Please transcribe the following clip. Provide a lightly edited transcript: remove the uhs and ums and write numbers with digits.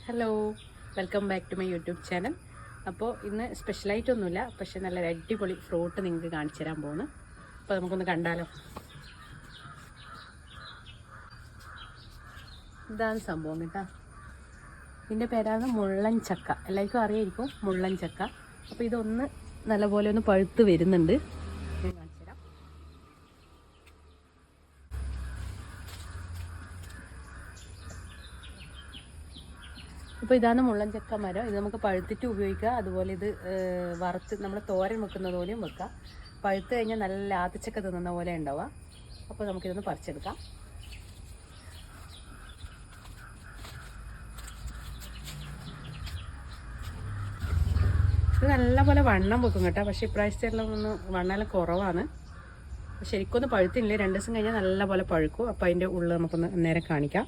Hello, welcome back to my YouTube channel. അപ്പോൾ ഇന്ന് സ്പെഷ്യലായിട്ടൊന്നുമില്ല, പക്ഷെ നല്ലൊരു അടിപൊളി ഫ്രൂട്ട് നിങ്ങൾക്ക് കാണിച്ചു തരാൻ പോകുന്നു. അപ്പോൾ നമുക്കൊന്ന് കണ്ടാലോ. ഇതാണ് സംഭവം കേട്ടോ. ഇതിൻ്റെ പേരാണ് മുള്ളൻ ചക്ക. എല്ലാവർക്കും അറിയായിരിക്കും മുള്ളൻ ചക്ക. അപ്പോൾ ഇതൊന്ന് നല്ലപോലെ ഒന്ന് പഴുത്ത് വരുന്നുണ്ട്. ഞാൻ കാണിച്ചു തരാം. അപ്പോൾ ഇതാണ് മുള്ളൻ ചക്ക മരം. ഇത് നമുക്ക് പഴുത്തിട്ട് ഉപയോഗിക്കാം. അതുപോലെ ഇത് വറുത്ത് നമ്മൾ തോരൻ വെക്കുന്നത് പോലെയും വെക്കാം. പഴുത്ത് കഴിഞ്ഞാൽ നല്ല ആത്തച്ചക്ക തിന്നുന്ന പോലെ ഉണ്ടാവുക. അപ്പോൾ നമുക്കിതൊന്ന് പറിച്ചെടുക്കാം. ഇത് നല്ലപോലെ വണ്ണം വെക്കും കേട്ടോ. പക്ഷേ ഇപ്രാവശ്യത്തെല്ലാം ഒന്ന് വണ്ണമെല്ലാം കുറവാണ്. ശരിക്കൊന്ന് പഴുത്തില്ലേ, 2 ദിവസം കഴിഞ്ഞാൽ നല്ലപോലെ പഴുക്കും. അപ്പോൾ അതിൻ്റെ ഉള്ളിൽ നമുക്കൊന്ന് നേരെ കാണിക്കാം.